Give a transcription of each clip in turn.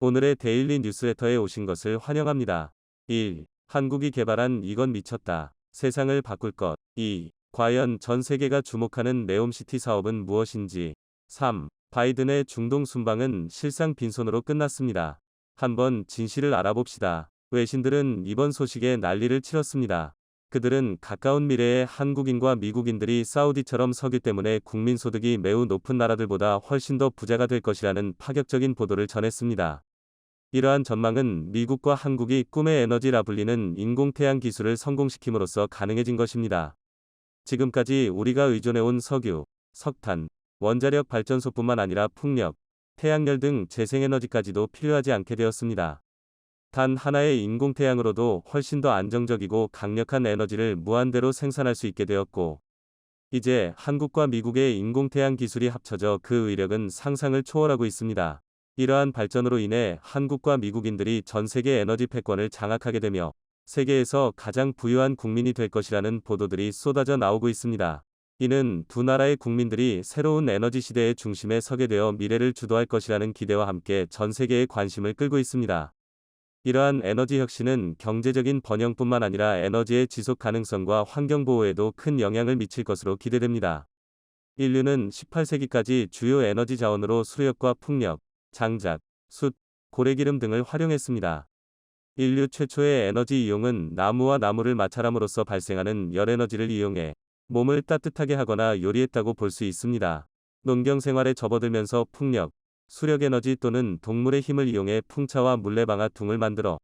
오늘의 데일리 뉴스레터에 오신 것을 환영합니다. 1. 한국이 개발한 이건 미쳤다. 세상을 바꿀 것. 2. 과연 전 세계가 주목하는 네옴시티 사업은 무엇인지. 3. 바이든의 중동 순방은 실상 빈손으로 끝났습니다. 한번 진실을 알아봅시다. 외신들은 이번 소식에 난리를 치렀습니다. 그들은 가까운 미래에 한국인과 미국인들이 사우디처럼 석유 때문에 국민소득이 매우 높은 나라들보다 훨씬 더 부자가 될 것이라는 파격적인 보도를 전했습니다. 이러한 전망은 미국과 한국이 꿈의 에너지라 불리는 인공태양 기술을 성공시킴으로써 가능해진 것입니다. 지금까지 우리가 의존해온 석유, 석탄, 원자력 발전소뿐만 아니라 풍력, 태양열 등 재생에너지까지도 필요하지 않게 되었습니다. 단 하나의 인공태양으로도 훨씬 더 안정적이고 강력한 에너지를 무한대로 생산할 수 있게 되었고, 이제 한국과 미국의 인공태양 기술이 합쳐져 그 위력은 상상을 초월하고 있습니다. 이러한 발전으로 인해 한국과 미국인들이 전 세계 에너지 패권을 장악하게 되며 세계에서 가장 부유한 국민이 될 것이라는 보도들이 쏟아져 나오고 있습니다. 이는 두 나라의 국민들이 새로운 에너지 시대의 중심에 서게 되어 미래를 주도할 것이라는 기대와 함께 전 세계의 관심을 끌고 있습니다. 이러한 에너지 혁신은 경제적인 번영뿐만 아니라 에너지의 지속 가능성과 환경 보호에도 큰 영향을 미칠 것으로 기대됩니다. 인류는 18세기까지 주요 에너지 자원으로 수력과 풍력, 장작, 숯, 고래기름 등을 활용했습니다. 인류 최초의 에너지 이용은 나무와 나무를 마찰함으로써 발생하는 열에너지를 이용해 몸을 따뜻하게 하거나 요리했다고 볼 수 있습니다. 농경 생활에 접어들면서 풍력, 수력에너지 또는 동물의 힘을 이용해 풍차와 물레방아 둥을 만들어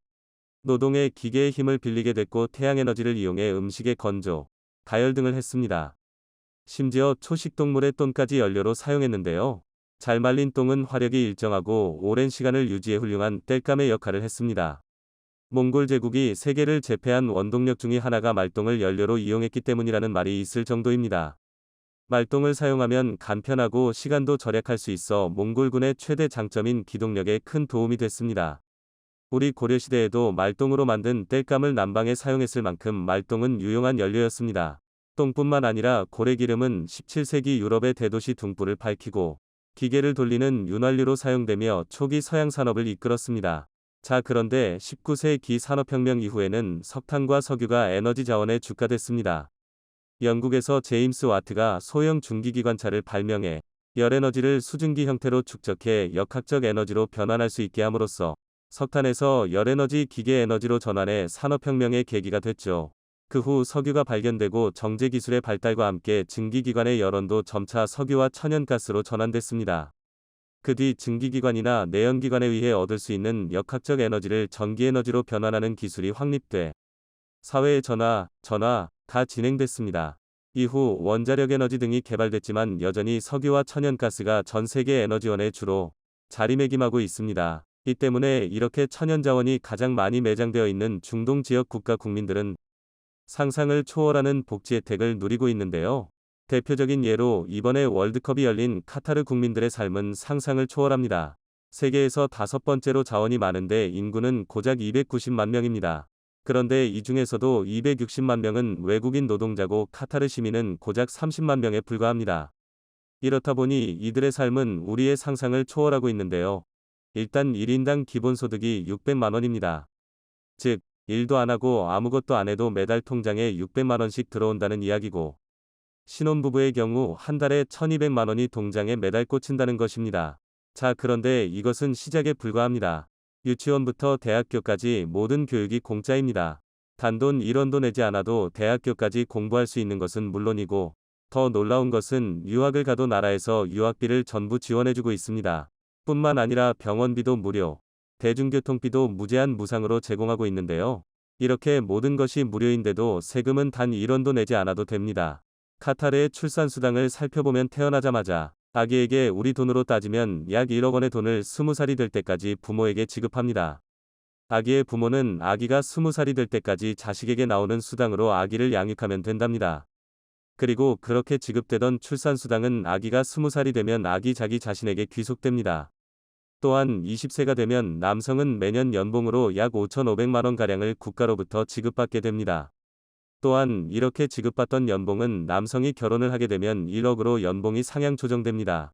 노동의 기계의 힘을 빌리게 됐고 태양에너지를 이용해 음식의 건조, 가열 등을 했습니다. 심지어 초식동물의 똥까지 연료로 사용했는데요. 잘 말린 똥은 화력이 일정하고 오랜 시간을 유지해 훌륭한 땔감의 역할을 했습니다. 몽골 제국이 세계를 제패한 원동력 중의 하나가 말똥을 연료로 이용했기 때문이라는 말이 있을 정도입니다. 말똥을 사용하면 간편하고 시간도 절약할 수 있어 몽골군의 최대 장점인 기동력에 큰 도움이 됐습니다. 우리 고려시대에도 말똥으로 만든 땔감을 난방에 사용했을 만큼 말똥은 유용한 연료였습니다. 똥뿐만 아니라 고래기름은 17세기 유럽의 대도시 둥불을 밝히고 기계를 돌리는 윤활유로 사용되며 초기 서양 산업을 이끌었습니다. 자, 그런데 19세기 산업혁명 이후에는 석탄과 석유가 에너지 자원의 주가 됐습니다. 영국에서 제임스 와트가 소형 중기기관차를 발명해 열에너지를 수증기 형태로 축적해 역학적 에너지로 변환할 수 있게 함으로써 석탄에서 열에너지 기계 에너지로 전환해 산업혁명의 계기가 됐죠. 그 후 석유가 발견되고 정제기술의 발달과 함께 증기기관의 열원도 점차 석유와 천연가스로 전환됐습니다. 그 뒤 증기기관이나 내연기관에 의해 얻을 수 있는 역학적 에너지를 전기에너지로 변환하는 기술이 확립돼 사회의 전화가 진행됐습니다. 이후 원자력 에너지 등이 개발됐지만 여전히 석유와 천연가스가 전 세계 에너지원의 주로 자리매김하고 있습니다. 이 때문에 이렇게 천연자원이 가장 많이 매장되어 있는 중동 지역 국가 국민들은 상상을 초월하는 복지 혜택을 누리고 있는데요. 대표적인 예로 이번에 월드컵이 열린 카타르 국민들의 삶은 상상을 초월합니다. 세계에서 5번째로 자원이 많은데 인구는 고작 290만 명입니다. 그런데 이 중에서도 260만 명은 외국인 노동자고 카타르 시민은 고작 30만 명에 불과합니다. 이렇다 보니 이들의 삶은 우리의 상상을 초월하고 있는데요. 일단 1인당 기본소득이 600만 원입니다. 즉, 일도 안 하고 아무것도 안 해도 매달 통장에 600만 원씩 들어온다는 이야기고, 신혼부부의 경우 한 달에 1200만 원이 통장에 매달 꽂힌다는 것입니다. 자, 그런데 이것은 시작에 불과합니다. 유치원부터 대학교까지 모든 교육이 공짜입니다. 단돈 1원도 내지 않아도 대학교까지 공부할 수 있는 것은 물론이고, 더 놀라운 것은 유학을 가도 나라에서 유학비를 전부 지원해주고 있습니다. 뿐만 아니라 병원비도 무료, 대중교통비도 무제한 무상으로 제공하고 있는데요. 이렇게 모든 것이 무료인데도 세금은 단 1원도 내지 않아도 됩니다. 카타르의 출산수당을 살펴보면 태어나자마자 아기에게 우리 돈으로 따지면 약 1억 원의 돈을 20살이 될 때까지 부모에게 지급합니다. 아기의 부모는 아기가 20살이 될 때까지 자식에게 나오는 수당으로 아기를 양육하면 된답니다. 그리고 그렇게 지급되던 출산수당은 아기가 20살이 되면 아기 자신에게 귀속됩니다. 또한 20세가 되면 남성은 매년 연봉으로 약 5,500만 원가량을 국가로부터 지급받게 됩니다. 또한 이렇게 지급받던 연봉은 남성이 결혼을 하게 되면 1억으로 연봉이 상향 조정됩니다.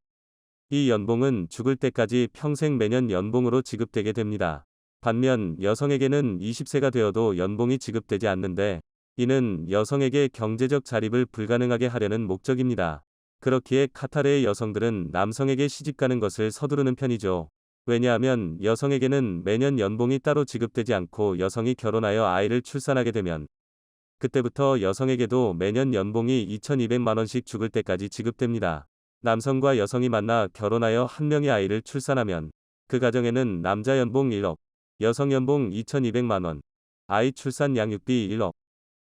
이 연봉은 죽을 때까지 평생 매년 연봉으로 지급되게 됩니다. 반면 여성에게는 20세가 되어도 연봉이 지급되지 않는데, 이는 여성에게 경제적 자립을 불가능하게 하려는 목적입니다. 그렇기에 카타르의 여성들은 남성에게 시집가는 것을 서두르는 편이죠. 왜냐하면 여성에게는 매년 연봉이 따로 지급되지 않고 여성이 결혼하여 아이를 출산하게 되면 그때부터 여성에게도 매년 연봉이 2,200만 원씩 죽을 때까지 지급됩니다. 남성과 여성이 만나 결혼하여 한 명의 아이를 출산하면 그 가정에는 남자 연봉 1억, 여성 연봉 2,200만 원, 아이 출산 양육비 1억,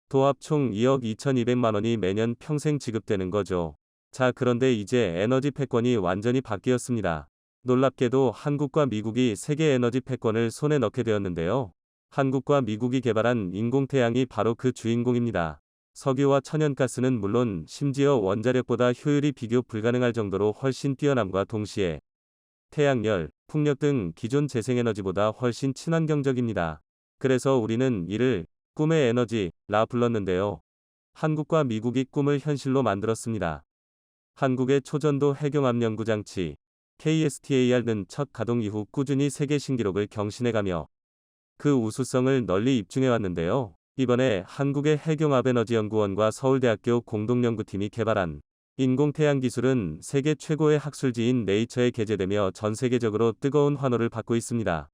도합 총 2억 2,200만 원이 매년 평생 지급되는 거죠. 자, 그런데 이제 에너지 패권이 완전히 바뀌었습니다. 놀랍게도 한국과 미국이 세계 에너지 패권을 손에 넣게 되었는데요. 한국과 미국이 개발한 인공태양이 바로 그 주인공입니다. 석유와 천연가스는 물론 심지어 원자력보다 효율이 비교 불가능할 정도로 훨씬 뛰어남과 동시에 태양열, 풍력 등 기존 재생에너지보다 훨씬 친환경적입니다. 그래서 우리는 이를 꿈의 에너지라 불렀는데요. 한국과 미국이 꿈을 현실로 만들었습니다. 한국의 초전도 해경압연구 장치 KSTAR는 첫 가동 이후 꾸준히 세계 신기록을 경신해가며 그 우수성을 널리 입증해왔는데요. 이번에 한국의 해경압에너지연구원과 서울대학교 공동연구팀이 개발한 인공태양 기술은 세계 최고의 학술지인 네이처에 게재되며 전 세계적으로 뜨거운 환호를 받고 있습니다.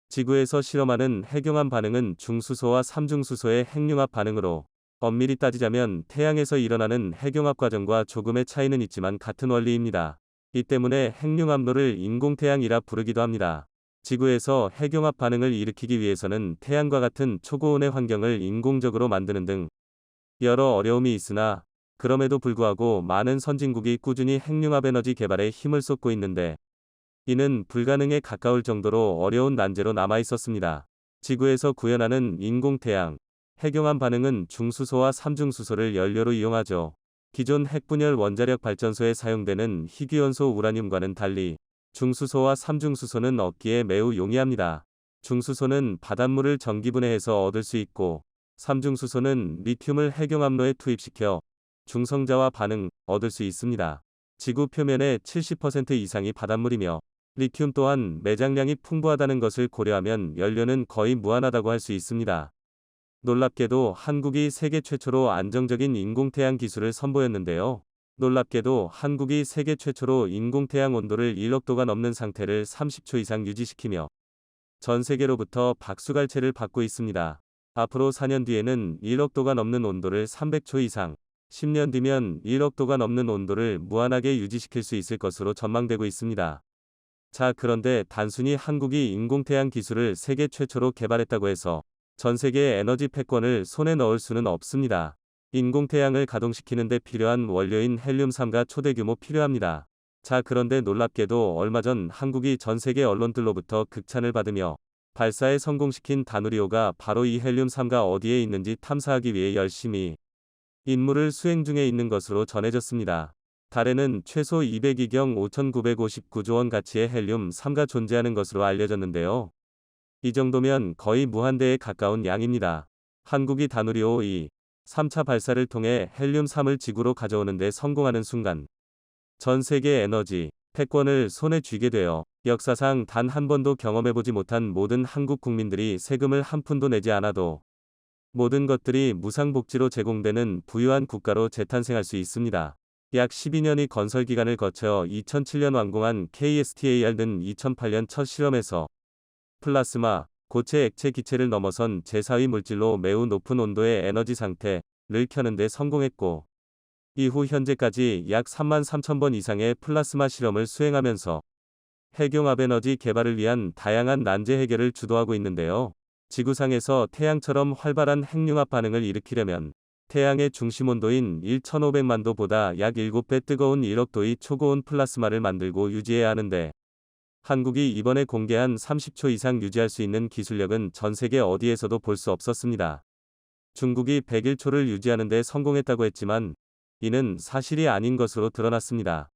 지구에서 실험하는 해경암 반응은 중수소와 삼중수소의 핵융합 반응으로 엄밀히 따지자면 태양에서 일어나는 해경합 과정과 조금의 차이는 있지만 같은 원리입니다. 이 때문에 핵융합로를 인공태양이라 부르기도 합니다. 지구에서 핵융합 반응을 일으키기 위해서는 태양과 같은 초고온의 환경을 인공적으로 만드는 등 여러 어려움이 있으나 그럼에도 불구하고 많은 선진국이 꾸준히 핵융합 에너지 개발에 힘을 쏟고 있는데 이는 불가능에 가까울 정도로 어려운 난제로 남아 있었습니다. 지구에서 구현하는 인공태양, 핵융합 반응은 중수소와 삼중수소를 연료로 이용하죠. 기존 핵분열 원자력 발전소에 사용되는 희귀연소 우라늄과는 달리 중수소와 삼중수소는 얻기에 매우 용이합니다. 중수소는 바닷물을 전기분해해서 얻을 수 있고 삼중수소는 리튬을 핵융합로에 투입시켜 중성자와 반응 얻을 수 있습니다. 지구 표면의 70% 이상이 바닷물이며 리튬 또한 매장량이 풍부하다는 것을 고려하면 연료는 거의 무한하다고 할 수 있습니다. 놀랍게도 한국이 세계 최초로 안정적인 인공태양 기술을 선보였는데요. 놀랍게도 한국이 세계 최초로 인공태양 온도를 1억도가 넘는 상태를 30초 이상 유지시키며 전 세계로부터 박수갈채를 받고 있습니다. 앞으로 4년 뒤에는 1억도가 넘는 온도를 300초 이상, 10년 뒤면 1억도가 넘는 온도를 무한하게 유지시킬 수 있을 것으로 전망되고 있습니다. 자, 그런데 단순히 한국이 인공태양 기술을 세계 최초로 개발했다고 해서 전 세계의 에너지 패권을 손에 넣을 수는 없습니다. 인공태양을 가동시키는 데 필요한 원료인 헬륨3가 초대 규모 필요합니다. 자, 그런데 놀랍게도 얼마 전 한국이 전 세계 언론들로부터 극찬을 받으며 발사에 성공시킨 다누리호가 바로 이 헬륨3가 어디에 있는지 탐사하기 위해 열심히 임무를 수행 중에 있는 것으로 전해졌습니다. 달에는 최소 202경 5,959조 원 가치의 헬륨3가 존재하는 것으로 알려졌는데요. 이 정도면 거의 무한대에 가까운 양입니다. 한국이 다누리호 2, 3차 발사를 통해 헬륨3을 지구로 가져오는 데 성공하는 순간 전 세계 에너지 패권을 손에 쥐게 되어 역사상 단 한 번도 경험해보지 못한 모든 한국 국민들이 세금을 한 푼도 내지 않아도 모든 것들이 무상복지로 제공되는 부유한 국가로 재탄생할 수 있습니다. 약 12년의 건설 기간을 거쳐 2007년 완공한 KSTAR는 2008년 첫 실험에서 플라스마, 고체 액체 기체를 넘어선 제4위 물질로 매우 높은 온도의 에너지 상태를 켜는 데 성공했고 이후 현재까지 약 33,000번 이상의 플라스마 실험을 수행하면서 핵융합 에너지 개발을 위한 다양한 난제 해결을 주도하고 있는데요. 지구상에서 태양처럼 활발한 핵융합 반응을 일으키려면 태양의 중심 온도인 1,500만 도보다 약 7배 뜨거운 1억도의 초고온 플라스마를 만들고 유지해야 하는데 한국이 이번에 공개한 30초 이상 유지할 수 있는 기술력은 전 세계 어디에서도 볼 수 없었습니다. 중국이 101초를 유지하는 데 성공했다고 했지만 이는 사실이 아닌 것으로 드러났습니다.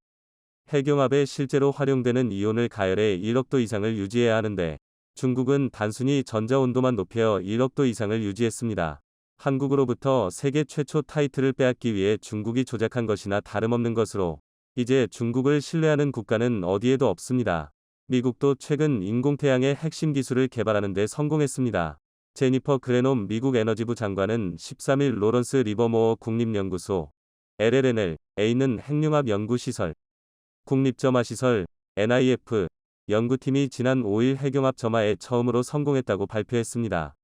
핵융합에 실제로 활용되는 이온을 가열해 1억도 이상을 유지해야 하는데 중국은 단순히 전자온도만 높여 1억도 이상을 유지했습니다. 한국으로부터 세계 최초 타이틀을 빼앗기 위해 중국이 조작한 것이나 다름없는 것으로 이제 중국을 신뢰하는 국가는 어디에도 없습니다. 미국도 최근 인공태양의 핵심 기술을 개발하는 데 성공했습니다. 제니퍼 그레놈 미국 에너지부 장관은 13일 로런스 리버모어 국립연구소 LLNL에 있는 핵융합 연구시설, 국립점화시설 NIF 연구팀이 지난 5일 핵융합 점화에 처음으로 성공했다고 발표했습니다.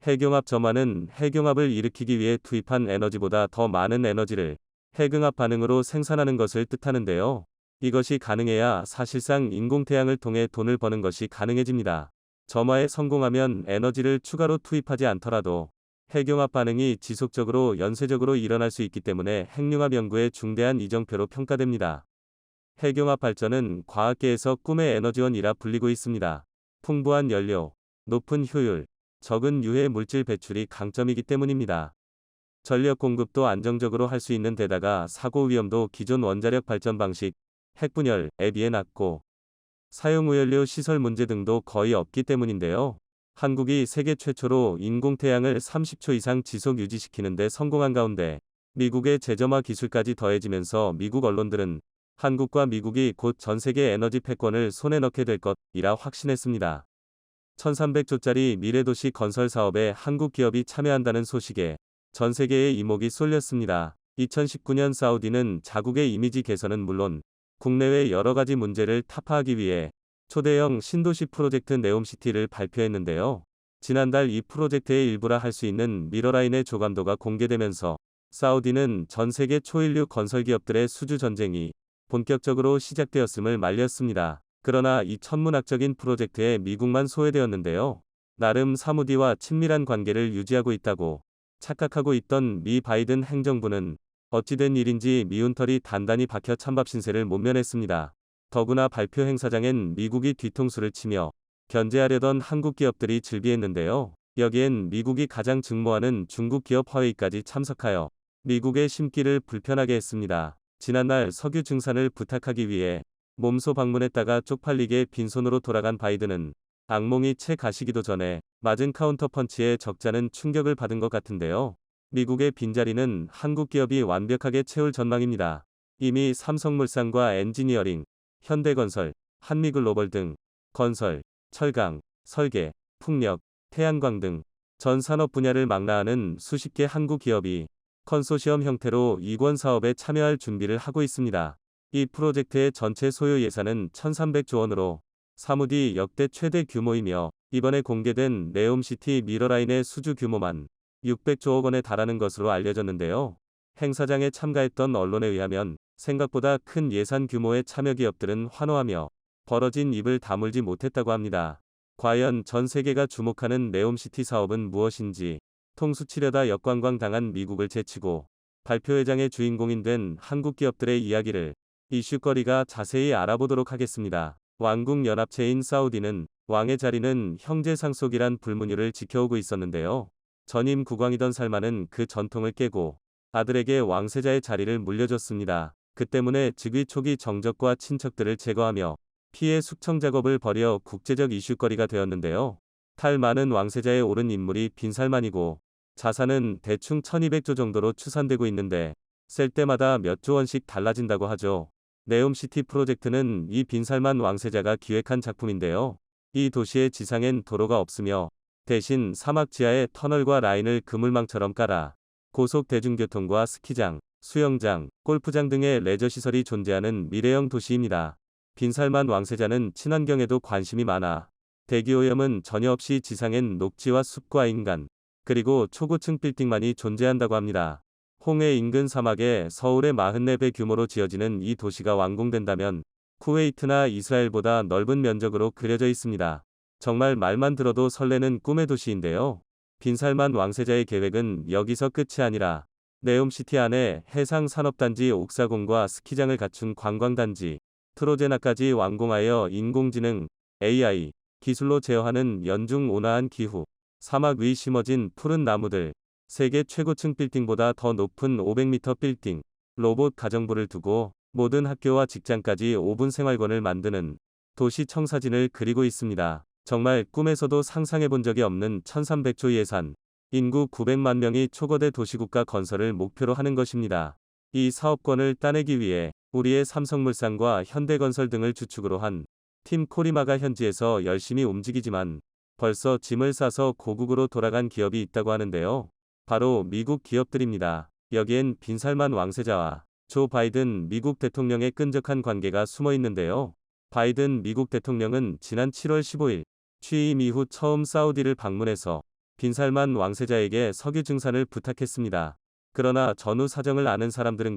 핵융합 점화는 핵융합을 일으키기 위해 투입한 에너지보다 더 많은 에너지를 핵융합 반응으로 생산하는 것을 뜻하는데요. 이것이 가능해야 사실상 인공태양을 통해 돈을 버는 것이 가능해집니다. 점화에 성공하면 에너지를 추가로 투입하지 않더라도 핵융합 반응이 지속적으로 연쇄적으로 일어날 수 있기 때문에 핵융합 연구의 중대한 이정표로 평가됩니다. 핵융합 발전은 과학계에서 꿈의 에너지원이라 불리고 있습니다. 풍부한 연료, 높은 효율, 적은 유해 물질 배출이 강점이기 때문입니다. 전력 공급도 안정적으로 할 수 있는 데다가 사고 위험도 기존 원자력 발전 방식, 핵분열에 비해 낮고 사용우연료 시설 문제 등도 거의 없기 때문인데요. 한국이 세계 최초로 인공태양을 30초 이상 지속 유지시키는 데 성공한 가운데 미국의 재점화 기술까지 더해지면서 미국 언론들은 한국과 미국이 곧 전세계 에너지 패권을 손에 넣게 될 것이라 확신했습니다. 1300조짜리 미래도시 건설 사업에 한국 기업이 참여한다는 소식에 전 세계의 이목이 쏠렸습니다. 2019년 사우디는 자국의 이미지 개선은 물론 국내외 여러 가지 문제를 타파하기 위해 초대형 신도시 프로젝트 네옴시티를 발표했는데요. 지난달 이 프로젝트의 일부라 할 수 있는 미러라인의 조감도가 공개되면서 사우디는 전 세계 초일류 건설 기업들의 수주 전쟁이 본격적으로 시작되었음을 말렸습니다. 그러나 이 천문학적인 프로젝트에 미국만 소외되었는데요. 나름 사우디와 친밀한 관계를 유지하고 있다고 착각하고 있던 미 바이든 행정부는 어찌된 일인지 미운 털이 단단히 박혀 찬밥 신세를 못 면했습니다. 더구나 발표 행사장엔 미국이 뒤통수를 치며 견제하려던 한국 기업들이 즐비했는데요. 여기엔 미국이 가장 증모하는 중국 기업 화웨이까지 참석하여 미국의 심기를 불편하게 했습니다. 지난날 석유 증산을 부탁하기 위해 몸소 방문했다가 쪽팔리게 빈손으로 돌아간 바이든은 악몽이 채 가시기도 전에 맞은 카운터펀치에 적잖은 충격을 받은 것 같은데요. 미국의 빈자리는 한국 기업이 완벽하게 채울 전망입니다. 이미 삼성물산과 엔지니어링, 현대건설, 한미글로벌 등 건설, 철강, 설계, 풍력, 태양광 등 전 산업 분야를 망라하는 수십 개 한국 기업이 컨소시엄 형태로 이권 사업에 참여할 준비를 하고 있습니다. 이 프로젝트의 전체 소요 예산은 1300조 원으로 사무디 역대 최대 규모이며 이번에 공개된 네옴시티 미러라인의 수주 규모만 600조억 원에 달하는 것으로 알려졌는데요. 행사장에 참가했던 언론에 의하면 생각보다 큰 예산 규모의 참여 기업들은 환호하며 벌어진 입을 다물지 못했다고 합니다. 과연 전 세계가 주목하는 네옴시티 사업은 무엇인지 통수치려다 역관광 당한 미국을 제치고 발표회장의 주인공인 된 한국 기업들의 이야기를 이슈거리가 자세히 알아보도록 하겠습니다. 왕국연합체인 사우디는 왕의 자리는 형제 상속이란 불문율을 지켜오고 있었는데요. 전임 국왕이던 살만은 그 전통을 깨고 아들에게 왕세자의 자리를 물려줬습니다. 그 때문에 즉위 초기 정적과 친척들을 제거하며 피해 숙청 작업을 벌여 국제적 이슈거리가 되었는데요. 탈 많은 왕세자에 오른 인물이 빈살만이고 자산은 대충 1200조 정도로 추산되고 있는데 셀 때마다 몇 조 원씩 달라진다고 하죠. 네옴시티 프로젝트는 이 빈살만 왕세자가 기획한 작품인데요. 이 도시의 지상엔 도로가 없으며 대신 사막 지하에 터널과 라인을 그물망처럼 깔아 고속 대중교통과 스키장, 수영장, 골프장 등의 레저시설이 존재하는 미래형 도시입니다. 빈살만 왕세자는 친환경에도 관심이 많아 대기오염은 전혀 없이 지상엔 녹지와 숲과 인간, 그리고 초고층 빌딩만이 존재한다고 합니다. 홍해 인근 사막에 서울의 44배 규모로 지어지는 이 도시가 완공된다면 쿠웨이트나 이스라엘보다 넓은 면적으로 그려져 있습니다. 정말 말만 들어도 설레는 꿈의 도시인데요. 빈살만 왕세자의 계획은 여기서 끝이 아니라 네옴시티 안에 해상산업단지 옥사공과 스키장을 갖춘 관광단지, 트로제나까지 완공하여 인공지능, AI, 기술로 제어하는 연중 온화한 기후, 사막 위 심어진 푸른 나무들, 세계 최고층 빌딩보다 더 높은 500m 빌딩, 로봇 가정부를 두고 모든 학교와 직장까지 5분 생활권을 만드는 도시 청사진을 그리고 있습니다. 정말 꿈에서도 상상해본 적이 없는 1300조 예산, 인구 900만 명이 초거대 도시국가 건설을 목표로 하는 것입니다. 이 사업권을 따내기 위해 우리의 삼성물산과 현대건설 등을 주축으로 한 팀 코리마가 현지에서 열심히 움직이지만 벌써 짐을 싸서 고국으로 돌아간 기업이 있다고 하는데요. 바로 미국 기업들입니다. 여기엔 빈살만 왕세자와 조 바이든 미국 대통령의 끈적한 관계가 숨어 있는데요. 바이든 미국 대통령은 지난 7월 15일 취임 이후 처음 사우디를 방문해서 빈살만 왕세자에게 석유 증산을 부탁했습니다. 그러나 전후 사정을 아는 사람들은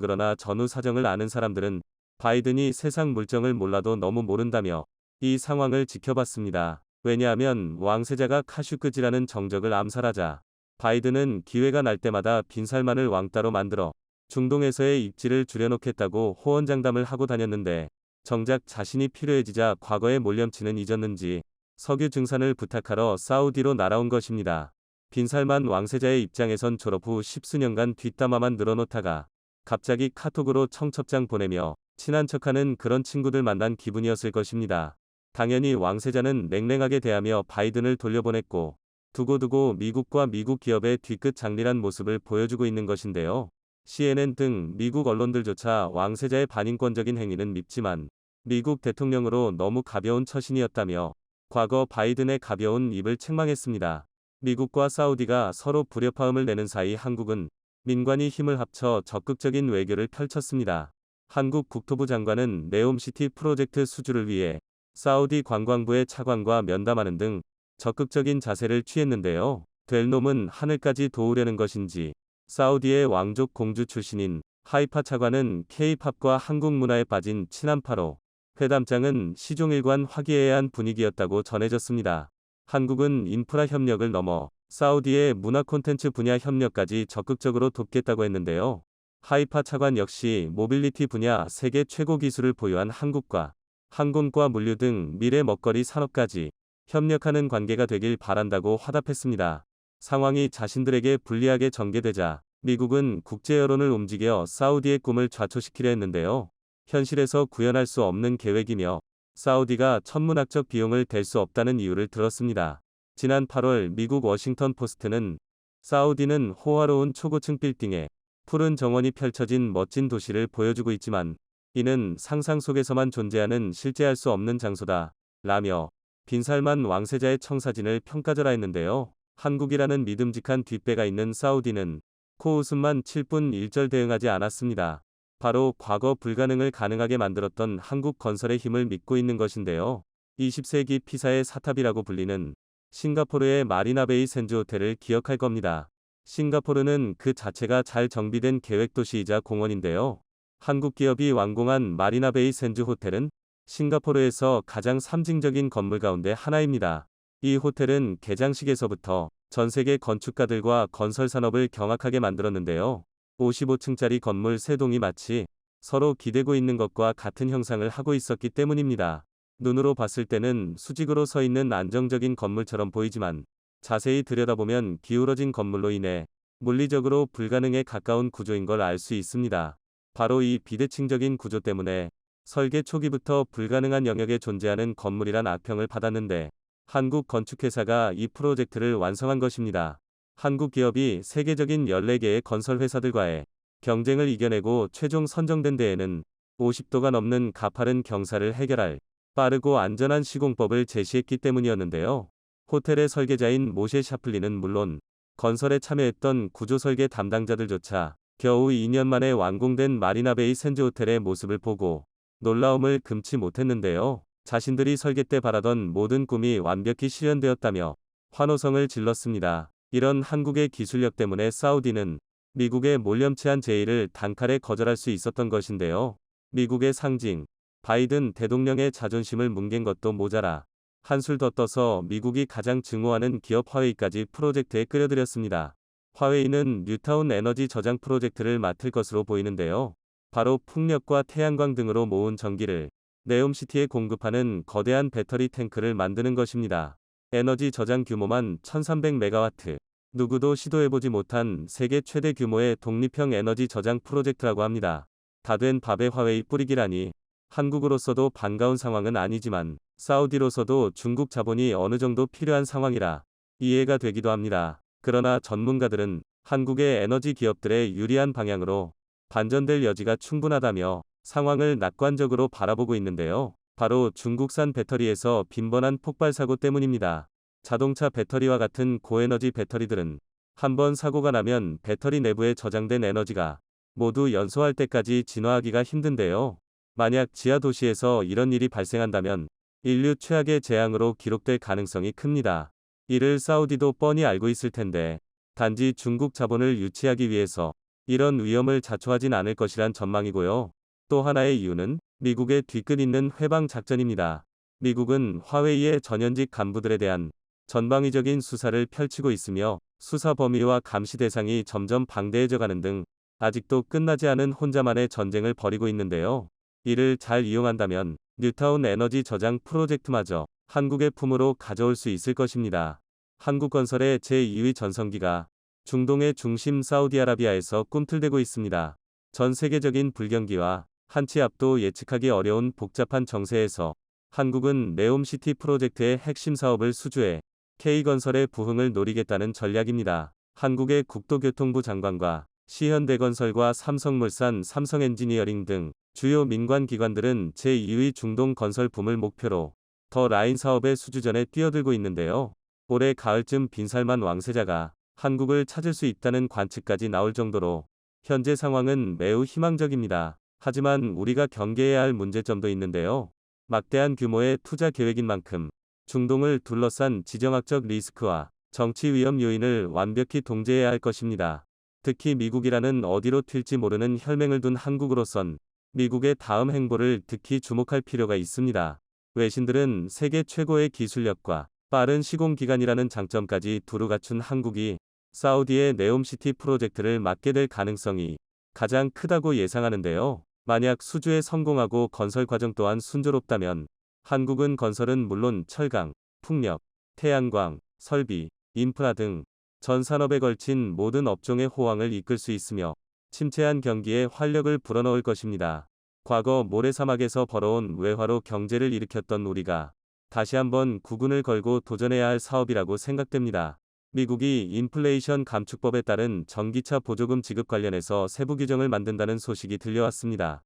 바이든이 세상 물정을 몰라도 너무 모른다며 이 상황을 지켜봤습니다. 왜냐하면 왕세자가 카슈크지라는 정적을 암살하자 바이든은 기회가 날 때마다 빈살만을 왕따로 만들어 중동에서의 입지를 줄여놓겠다고 호언장담을 하고 다녔는데 정작 자신이 필요해지자 과거의 몰염치는 잊었는지 석유 증산을 부탁하러 사우디로 날아온 것입니다. 빈살만 왕세자의 입장에선 졸업 후 십수년간 뒷담화만 늘어놓다가 갑자기 카톡으로 청첩장 보내며 친한 척하는 그런 친구들 만난 기분이었을 것입니다. 당연히 왕세자는 냉랭하게 대하며 바이든을 돌려보냈고 두고두고 미국과 미국 기업의 뒤끝 장리란 모습을 보여주고 있는 것인데요. CNN 등 미국 언론들조차 왕세자의 반인권적인 행위는 밉지만 미국 대통령으로 너무 가벼운 처신이었다며 과거 바이든의 가벼운 입을 책망했습니다. 미국과 사우디가 서로 불협화음을 내는 사이 한국은 민관이 힘을 합쳐 적극적인 외교를 펼쳤습니다. 한국 국토부 장관은 네옴시티 프로젝트 수주를 위해 사우디 관광부의 차관과 면담하는 등 적극적인 자세를 취했는데요. 될 놈은 하늘까지 도우려는 것인지 사우디의 왕족 공주 출신인 하이파 차관은 K-팝과 한국 문화에 빠진 친한파로 회담장은 시종일관 화기애애한 분위기였다고 전해졌습니다. 한국은 인프라 협력을 넘어 사우디의 문화 콘텐츠 분야 협력까지 적극적으로 돕겠다고 했는데요. 하이파 차관 역시 모빌리티 분야 세계 최고 기술을 보유한 한국과 항공과 물류 등 미래 먹거리 산업까지 협력하는 관계가 되길 바란다고 화답했습니다. 상황이 자신들에게 불리하게 전개되자 미국은 국제 여론을 움직여 사우디의 꿈을 좌초시키려 했는데요. 현실에서 구현할 수 없는 계획이며 사우디가 천문학적 비용을 댈 수 없다는 이유를 들었습니다. 지난 8월 미국 워싱턴 포스트는 사우디는 호화로운 초고층 빌딩에 푸른 정원이 펼쳐진 멋진 도시를 보여주고 있지만 이는 상상 속에서만 존재하는 실제할 수 없는 장소다 라며 빈살만 왕세자의 청사진을 평가절하했는데요. 한국이라는 믿음직한 뒷배가 있는 사우디는 코웃음만 칠 뿐 일절 대응하지 않았습니다. 바로 과거 불가능을 가능하게 만들었던 한국 건설의 힘을 믿고 있는 것인데요. 20세기 피사의 사탑이라고 불리는 싱가포르의 마리나베이 샌즈 호텔을 기억할 겁니다. 싱가포르는 그 자체가 잘 정비된 계획도시이자 공원인데요. 한국 기업이 완공한 마리나베이 샌즈 호텔은 싱가포르에서 가장 상징적인 건물 가운데 하나입니다. 이 호텔은 개장식에서부터 전 세계 건축가들과 건설 산업을 경악하게 만들었는데요. 55층짜리 건물 3동이 마치 서로 기대고 있는 것과 같은 형상을 하고 있었기 때문입니다. 눈으로 봤을 때는 수직으로 서 있는 안정적인 건물처럼 보이지만 자세히 들여다보면 기울어진 건물로 인해 물리적으로 불가능에 가까운 구조인 걸 알 수 있습니다. 바로 이 비대칭적인 구조 때문에 설계 초기부터 불가능한 영역에 존재하는 건물이란 악평을 받았는데 한국 건축회사가 이 프로젝트를 완성한 것입니다. 한국 기업이 세계적인 14개의 건설 회사들과의 경쟁을 이겨내고 최종 선정된 데에는 50도가 넘는 가파른 경사를 해결할 빠르고 안전한 시공법을 제시했기 때문이었는데요. 호텔의 설계자인 모셰 샤플리는 물론 건설에 참여했던 구조설계 담당자들조차 겨우 2년 만에 완공된 마리나베이 샌즈 호텔의 모습을 보고 놀라움을 금치 못했는데요. 자신들이 설계 때 바라던 모든 꿈이 완벽히 실현되었다며 환호성을 질렀습니다. 이런 한국의 기술력 때문에 사우디는 미국의 몰염치한 제의를 단칼에 거절할 수 있었던 것인데요. 미국의 상징, 바이든 대통령의 자존심을 뭉갠 것도 모자라 한술 더 떠서 미국이 가장 증오하는 기업 화웨이까지 프로젝트에 끌어들였습니다. 화웨이는 뉴타운 에너지 저장 프로젝트를 맡을 것으로 보이는데요. 바로 풍력과 태양광 등으로 모은 전기를 네옴시티에 공급하는 거대한 배터리 탱크를 만드는 것입니다. 에너지 저장 규모만 1300메가와트. 누구도 시도해보지 못한 세계 최대 규모의 독립형 에너지 저장 프로젝트라고 합니다. 다 된 밥에 화웨이 뿌리기라니 한국으로서도 반가운 상황은 아니지만 사우디로서도 중국 자본이 어느 정도 필요한 상황이라 이해가 되기도 합니다. 그러나 전문가들은 한국의 에너지 기업들의 유리한 방향으로 반전될 여지가 충분하다며 상황을 낙관적으로 바라보고 있는데요. 바로 중국산 배터리에서 빈번한 폭발 사고 때문입니다. 자동차 배터리와 같은 고에너지 배터리들은 한번 사고가 나면 배터리 내부에 저장된 에너지가 모두 연소할 때까지 진화하기가 힘든데요. 만약 지하 도시에서 이런 일이 발생한다면 인류 최악의 재앙으로 기록될 가능성이 큽니다. 이를 사우디도 뻔히 알고 있을 텐데 단지 중국 자본을 유치하기 위해서 이런 위험을 자초하진 않을 것이란 전망이고요. 또 하나의 이유는 미국의 뒤끝 있는 회방 작전입니다. 미국은 화웨이의 전현직 간부들에 대한 전방위적인 수사를 펼치고 있으며 수사 범위와 감시 대상이 점점 방대해져 가는 등 아직도 끝나지 않은 혼자만의 전쟁을 벌이고 있는데요. 이를 잘 이용한다면 뉴타운 에너지 저장 프로젝트마저 한국의 품으로 가져올 수 있을 것입니다. 한국건설의 제2위 전성기가 중동의 중심 사우디아라비아에서 꿈틀대고 있습니다. 전 세계적인 불경기와 한치 앞도 예측하기 어려운 복잡한 정세에서 한국은 네옴시티 프로젝트의 핵심 사업을 수주해 K건설의 부흥을 노리겠다는 전략입니다. 한국의 국토교통부 장관과 시현대건설과 삼성물산, 삼성엔지니어링 등 주요 민관 기관들은 제2위 중동 건설 붐을 목표로 더 라인 사업의 수주전에 뛰어들고 있는데요. 올해 가을쯤 빈살만 왕세자가 한국을 찾을 수 있다는 관측까지 나올 정도로 현재 상황은 매우 희망적입니다. 하지만 우리가 경계해야 할 문제점도 있는데요. 막대한 규모의 투자 계획인 만큼 중동을 둘러싼 지정학적 리스크와 정치 위험 요인을 완벽히 통제해야 할 것입니다. 특히 미국이라는 어디로 튈지 모르는 혈맹을 둔 한국으로선 미국의 다음 행보를 특히 주목할 필요가 있습니다. 외신들은 세계 최고의 기술력과 빠른 시공기간이라는 장점까지 두루 갖춘 한국이 사우디의 네옴시티 프로젝트를 맡게 될 가능성이 가장 크다고 예상하는데요. 만약 수주에 성공하고 건설 과정 또한 순조롭다면 한국은 건설은 물론 철강, 풍력, 태양광, 설비, 인프라 등 전 산업에 걸친 모든 업종의 호황을 이끌 수 있으며 침체한 경기에 활력을 불어넣을 것입니다. 과거 모래사막에서 벌어온 외화로 경제를 일으켰던 우리가 다시 한번 구군을 걸고 도전해야 할 사업이라고 생각됩니다. 미국이 인플레이션 감축법에 따른 전기차 보조금 지급 관련해서 세부 규정을 만든다는 소식이 들려왔습니다.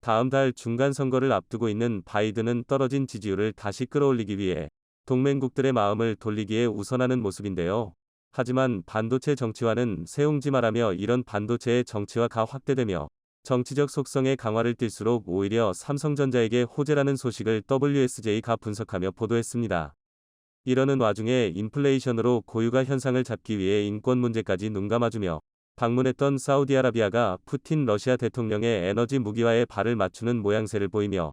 다음 달 중간 선거를 앞두고 있는 바이든은 떨어진 지지율을 다시 끌어올리기 위해 동맹국들의 마음을 돌리기에 우선하는 모습인데요. 하지만 반도체 정치화는 세옹지마라며 이런 반도체의 정치화가 확대되며 정치적 속성의 강화를 띨수록 오히려 삼성전자에게 호재라는 소식을 WSJ가 분석하며 보도했습니다. 이러는 와중에 인플레이션으로 고유가 현상을 잡기 위해 인권 문제까지 눈감아주며 방문했던 사우디아라비아가 푸틴 러시아 대통령의 에너지 무기화에 발을 맞추는 모양새를 보이며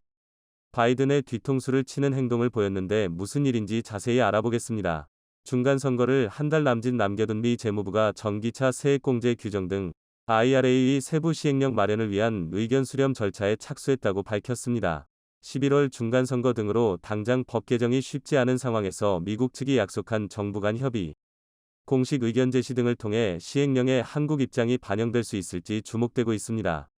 바이든의 뒤통수를 치는 행동을 보였는데 무슨 일인지 자세히 알아보겠습니다. 중간 선거를 한 달 남짓 남겨둔 미 재무부가 전기차 세액공제 규정 등 IRA 세부 시행령 마련을 위한 의견 수렴 절차에 착수했다고 밝혔습니다. 11월 중간선거 등으로 당장 법 개정이 쉽지 않은 상황에서 미국 측이 약속한 정부 간 협의, 공식 의견 제시 등을 통해 시행령에 한국 입장이 반영될 수 있을지 주목되고 있습니다.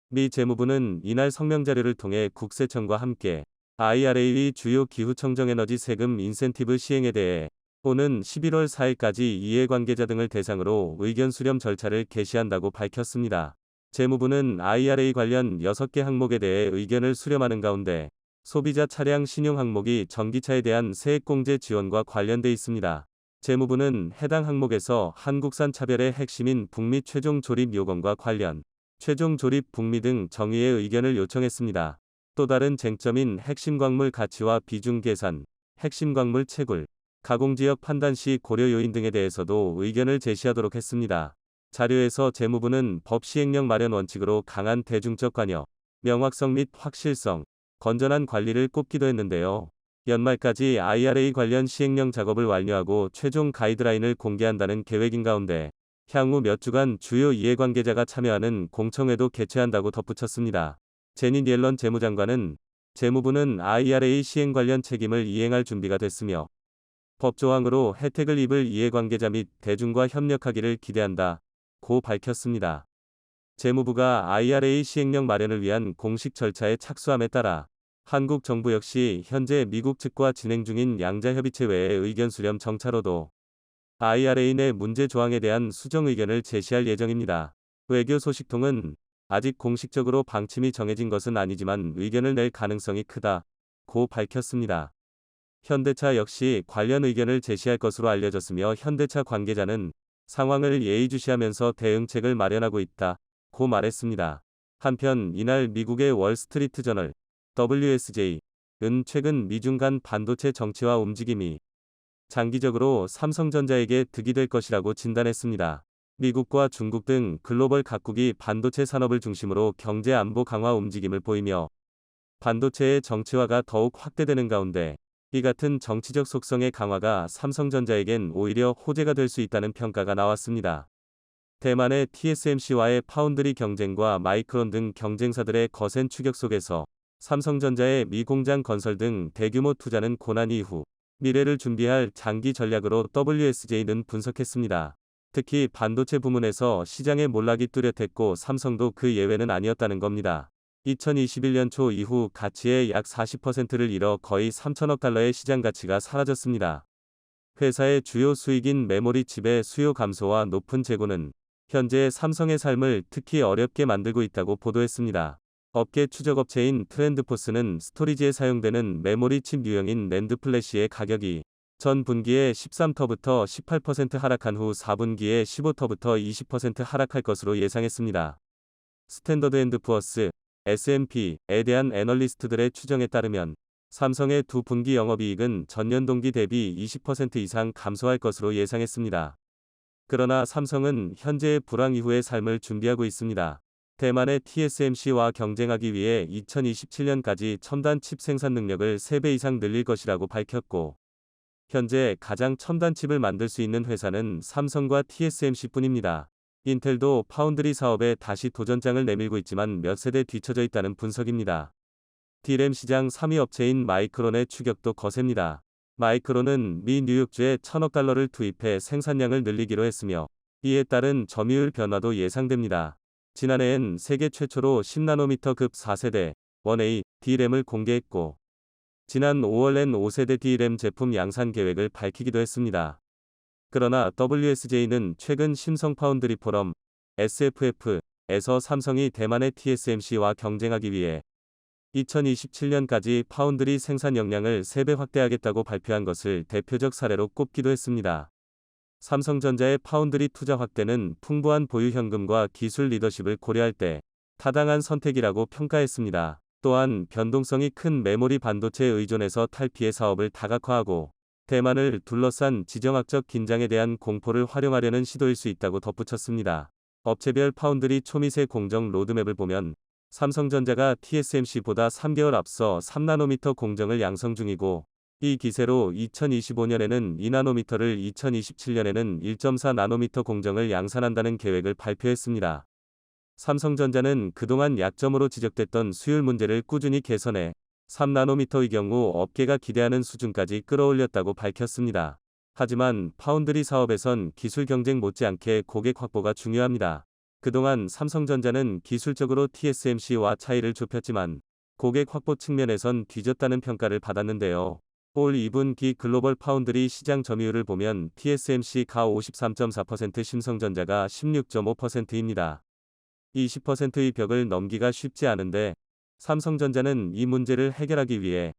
미 재무부는 이날 성명 자료를 통해 국세청과 함께 IRA 주요 기후청정에너지 세금 인센티브 시행에 대해 오는 11월 4일까지 이해관계자 등을 대상으로 의견 수렴 절차를 개시한다고 밝혔습니다. 재무부는 IRA 관련 6개 항목에 대해 의견을 수렴하는 가운데 소비자 차량 신용 항목이 전기차에 대한 세액공제 지원과 관련돼 있습니다. 재무부는 해당 항목에서 한국산 차별의 핵심인 북미 최종 조립 요건과 관련 최종 조립 북미 등 정의의 의견을 요청했습니다. 또 다른 쟁점인 핵심 광물 가치와 비중 계산, 핵심 광물 채굴, 가공지역 판단 시 고려 요인 등에 대해서도 의견을 제시하도록 했습니다. 자료에서 재무부는 법 시행령 마련 원칙으로 강한 대중적 관여, 명확성 및 확실성, 건전한 관리를 꼽기도 했는데요. 연말까지 IRA 관련 시행령 작업을 완료하고 최종 가이드라인을 공개한다는 계획인 가운데 향후 몇 주간 주요 이해관계자가 참여하는 공청회도 개최한다고 덧붙였습니다. 제닛 옐런 재무장관은 재무부는 IRA 시행 관련 책임을 이행할 준비가 됐으며 법조항으로 혜택을 입을 이해관계자 및 대중과 협력하기를 기대한다 고 밝혔습니다. 재무부가 IRA 시행령 마련을 위한 공식 절차에 착수함에 따라 한국 정부 역시 현재 미국 측과 진행 중인 양자협의체 외의 의견 수렴 정차로도 IRA 내 문제 조항에 대한 수정 의견을 제시할 예정입니다. 외교 소식통은 아직 공식적으로 방침이 정해진 것은 아니지만 의견을 낼 가능성이 크다고 밝혔습니다. 현대차 역시 관련 의견을 제시할 것으로 알려졌으며 현대차 관계자는 상황을 예의주시하면서 대응책을 마련하고 있다고 말했습니다. 한편 이날 미국의 월스트리트 저널 WSJ은 최근 미중 간 반도체 정치화 움직임이 장기적으로 삼성전자에게 득이 될 것이라고 진단했습니다. 미국과 중국 등 글로벌 각국이 반도체 산업을 중심으로 경제 안보 강화 움직임을 보이며 반도체의 정치화가 더욱 확대되는 가운데 이 같은 정치적 속성의 강화가 삼성전자에겐 오히려 호재가 될 수 있다는 평가가 나왔습니다. 대만의 TSMC와의 파운드리 경쟁과 마이크론 등 경쟁사들의 거센 추격 속에서 삼성전자의 미 공장 건설 등 대규모 투자는 고난 이후 미래를 준비할 장기 전략으로 WSJ는 분석했습니다. 특히 반도체 부문에서 시장의 몰락이 뚜렷했고 삼성도 그 예외는 아니었다는 겁니다. 2021년 초 이후 가치의 약 40%를 잃어 거의 3천억 달러의 시장 가치가 사라졌습니다. 회사의 주요 수익인 메모리 칩의 수요 감소와 높은 재고는 현재 삼성의 삶을 특히 어렵게 만들고 있다고 보도했습니다. 업계 추적업체인 트렌드포스는 스토리지에 사용되는 메모리 칩 유형인 낸드 플래시의 가격이 전 분기에 13터부터 18% 하락한 후 4분기에 15터부터 20% 하락할 것으로 예상했습니다. 스탠더드 앤드 푸어스 S&P에 대한 애널리스트들의 추정에 따르면 삼성의 두 분기 영업이익은 전년 동기 대비 20% 이상 감소할 것으로 예상했습니다. 그러나 삼성은 현재의 불황 이후의 삶을 준비하고 있습니다. 대만의 TSMC와 경쟁하기 위해 2027년까지 첨단 칩 생산 능력을 3배 이상 늘릴 것이라고 밝혔고 현재 가장 첨단 칩을 만들 수 있는 회사는 삼성과 TSMC뿐입니다. 인텔도 파운드리 사업에 다시 도전장을 내밀고 있지만 몇 세대 뒤처져 있다는 분석입니다. D램 시장 3위 업체인 마이크론의 추격도 거셉니다. 마이크론은 미 뉴욕주에 1,000억 달러를 투입해 생산량을 늘리기로 했으며 이에 따른 점유율 변화도 예상됩니다. 지난해엔 세계 최초로 10나노미터급 4세대 1A D램을 공개했고 지난 5월엔 5세대 D램 제품 양산 계획을 밝히기도 했습니다. 그러나 WSJ는 최근 심성 파운드리 포럼 SFF에서 삼성이 대만의 TSMC와 경쟁하기 위해 2027년까지 파운드리 생산 역량을 3배 확대하겠다고 발표한 것을 대표적 사례로 꼽기도 했습니다. 삼성전자의 파운드리 투자 확대는 풍부한 보유 현금과 기술 리더십을 고려할 때 타당한 선택이라고 평가했습니다. 또한 변동성이 큰 메모리 반도체에 의존해서 탈피해 사업을 다각화하고 대만을 둘러싼 지정학적 긴장에 대한 공포를 활용하려는 시도일 수 있다고 덧붙였습니다. 업체별 파운드리 초미세 공정 로드맵을 보면 삼성전자가 TSMC보다 3개월 앞서 3나노미터 공정을 양성 중이고 이 기세로 2025년에는 2나노미터를 2027년에는 1.4나노미터 공정을 양산한다는 계획을 발표했습니다. 삼성전자는 그동안 약점으로 지적됐던 수율 문제를 꾸준히 개선해 3나노미터의 경우 업계가 기대하는 수준까지 끌어올렸다고 밝혔습니다. 하지만 파운드리 사업에선 기술 경쟁 못지않게 고객 확보가 중요합니다. 그동안 삼성전자는 기술적으로 TSMC와 차이를 좁혔지만 고객 확보 측면에선 뒤졌다는 평가를 받았는데요. 올 2분기 글로벌 파운드리 시장 점유율을 보면 TSMC가 53.4%, 삼성전자가 16.5%입니다. 20%의 벽을 넘기가 쉽지 않은데 삼성전자는 이 문제를 해결하기 위해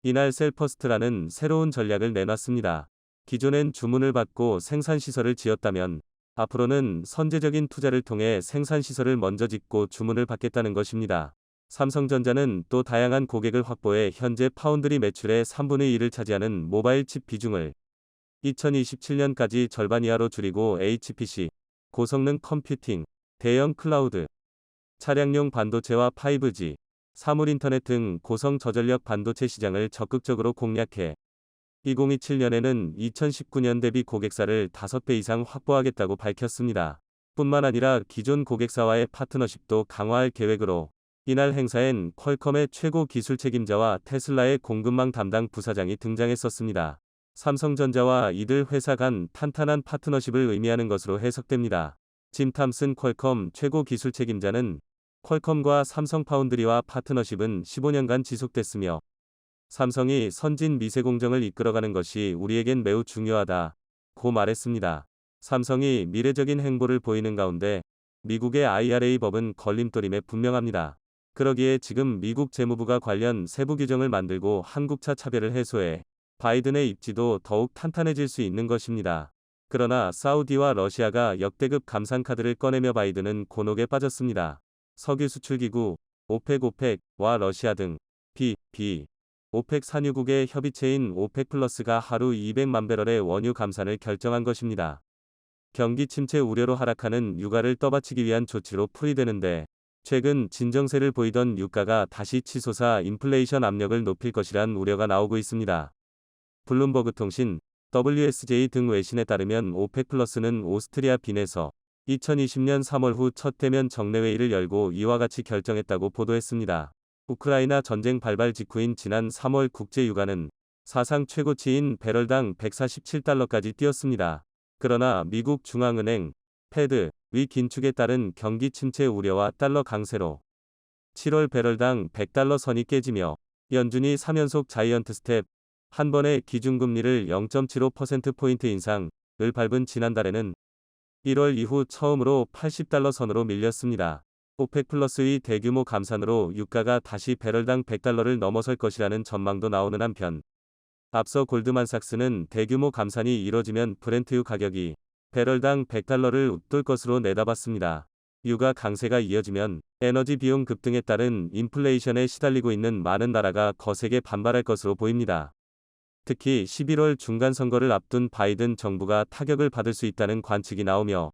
이날 셀퍼스트라는 새로운 전략을 내놨습니다. 기존엔 주문을 받고 생산시설을 지었다면 앞으로는 선제적인 투자를 통해 생산시설을 먼저 짓고 주문을 받겠다는 것입니다. 삼성전자는 또 다양한 고객을 확보해 현재 파운드리 매출의 3분의 1을 차지하는 모바일 칩 비중을 2027년까지 절반 이하로 줄이고 HPC, 고성능 컴퓨팅, 대형 클라우드, 차량용 반도체와 5G, 사물 인터넷 등 고성 저전력 반도체 시장을 적극적으로 공략해 2027년에는 2019년 대비 고객사를 5배 이상 확보하겠다고 밝혔습니다. 뿐만 아니라 기존 고객사와의 파트너십도 강화할 계획으로 이날 행사엔 퀄컴의 최고 기술 책임자와 테슬라의 공급망 담당 부사장이 등장했었습니다. 삼성전자와 이들 회사 간 탄탄한 파트너십을 의미하는 것으로 해석됩니다. 짐 탐슨 퀄컴 최고 기술 책임자는 퀄컴과 삼성 파운드리와 파트너십은 15년간 지속됐으며 삼성이 선진 미세 공정을 이끌어가는 것이 우리에겐 매우 중요하다고 말했습니다. 삼성이 미래적인 행보를 보이는 가운데 미국의 IRA 법은 걸림돌임에 분명합니다. 그러기에 지금 미국 재무부가 관련 세부 규정을 만들고 한국차 차별을 해소해 바이든의 입지도 더욱 탄탄해질 수 있는 것입니다. 그러나 사우디와 러시아가 역대급 감산 카드를 꺼내며 바이든은 곤혹에 빠졌습니다. 석유 수출기구 오펙와 러시아 등 오펙 산유국의 협의체인 오펙 플러스가 하루 200만 배럴의 원유 감산을 결정한 것입니다. 경기 침체 우려로 하락하는 유가를 떠받치기 위한 조치로 풀이되는데 최근 진정세를 보이던 유가가 다시 치솟아 인플레이션 압력을 높일 것이란 우려가 나오고 있습니다. 블룸버그 통신 WSJ 등 외신에 따르면 오펙 플러스는 오스트리아 빈에서 2020년 3월 후 첫 대면 정례회의를 열고 이와 같이 결정했다고 보도했습니다. 우크라이나 전쟁 발발 직후인 지난 3월 국제 유가는 사상 최고치인 배럴당 147달러까지 뛰었습니다. 그러나 미국 중앙은행 페드 위 긴축에 따른 경기 침체 우려와 달러 강세로 7월 배럴당 100달러 선이 깨지며 연준이 3연속 자이언트 스텝 한 번에 기준금리를 0.75%포인트 인상을 밟은 지난달에는 1월 이후 처음으로 80달러 선으로 밀렸습니다. 오펙 플러스의 대규모 감산으로 유가가 다시 배럴당 100달러를 넘어설 것이라는 전망도 나오는 한편 앞서 골드만삭스는 대규모 감산이 이뤄지면 브렌트유 가격이 배럴당 100달러를 웃돌 것으로 내다봤습니다. 유가 강세가 이어지면 에너지 비용 급등에 따른 인플레이션에 시달리고 있는 많은 나라가 거세게 반발할 것으로 보입니다. 특히 11월 중간선거를 앞둔 바이든 정부가 타격을 받을 수 있다는 관측이 나오며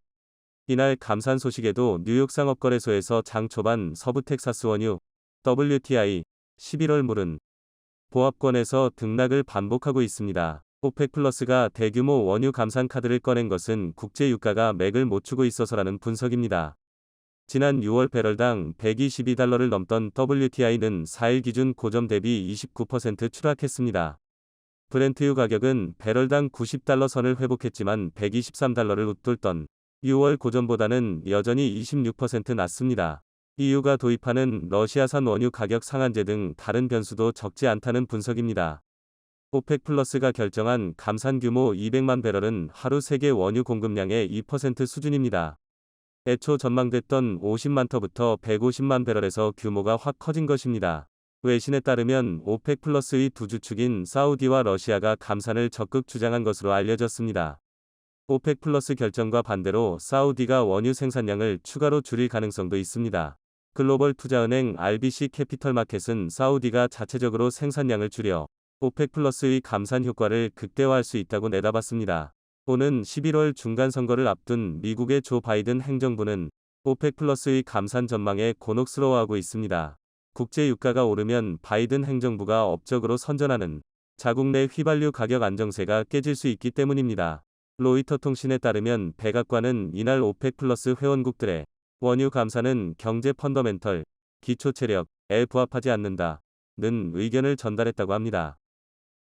이날 감산 소식에도 뉴욕 상업거래소에서 장 초반 서부 텍사스 원유 WTI 11월 물은 보합권에서 등락을 반복하고 있습니다. 오펙 플러스가 대규모 원유 감산 카드를 꺼낸 것은 국제 유가가 맥을 못 추고 있어서라는 분석입니다. 지난 6월 배럴당 122달러를 넘던 WTI는 4일 기준 고점 대비 29% 추락했습니다. 브렌트유 가격은 배럴당 90달러 선을 회복했지만 123달러를 웃돌던 6월 고점보다는 여전히 26% 낮습니다. EU가 도입하는 러시아산 원유 가격 상한제 등 다른 변수도 적지 않다는 분석입니다. 오펙 플러스가 결정한 감산 규모 200만 배럴은 하루 세계 원유 공급량의 2% 수준입니다. 애초 전망됐던 50만 터부터 150만 배럴에서 규모가 확 커진 것입니다. 외신에 따르면 오펙 플러스의 두 주축인 사우디와 러시아가 감산을 적극 주장한 것으로 알려졌습니다. 오펙 플러스 결정과 반대로 사우디가 원유 생산량을 추가로 줄일 가능성도 있습니다. 글로벌 투자은행 RBC 캐피털 마켓은 사우디가 자체적으로 생산량을 줄여 오펙 플러스의 감산 효과를 극대화할 수 있다고 내다봤습니다. 오는 11월 중간선거를 앞둔 미국의 조 바이든 행정부는 오펙 플러스의 감산 전망에 곤혹스러워하고 있습니다. 국제 유가가 오르면 바이든 행정부가 업적으로 선전하는 자국 내 휘발유 가격 안정세가 깨질 수 있기 때문입니다. 로이터 통신에 따르면 백악관은 이날 오펙 플러스 회원국들의 원유 감산은 경제 펀더멘털, 기초 체력에 부합하지 않는다는 의견을 전달했다고 합니다.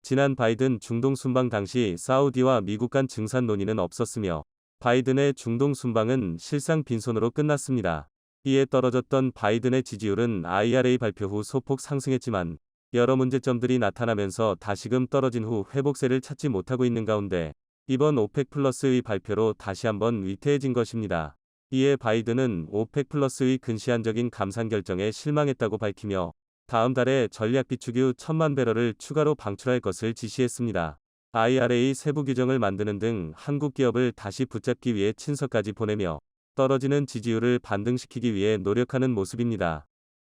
지난 바이든 중동 순방 당시 사우디와 미국 간 증산 논의는 없었으며 바이든의 중동 순방은 실상 빈손으로 끝났습니다. 이에 떨어졌던 바이든의 지지율은 IRA 발표 후 소폭 상승했지만 여러 문제점들이 나타나면서 다시금 떨어진 후 회복세를 찾지 못하고 있는 가운데 이번 오펙 플러스의 발표로 다시 한번 위태해진 것입니다. 이에 바이든은 오펙 플러스의 근시안적인 감산 결정에 실망했다고 밝히며 다음 달에 전략 비축유 1000만 배럴을 추가로 방출할 것을 지시했습니다. IRA 세부 규정을 만드는 등 한국 기업을 다시 붙잡기 위해 친서까지 보내며 떨어지는 지지율을 반등시키기 위해 노력하는 모습입니다.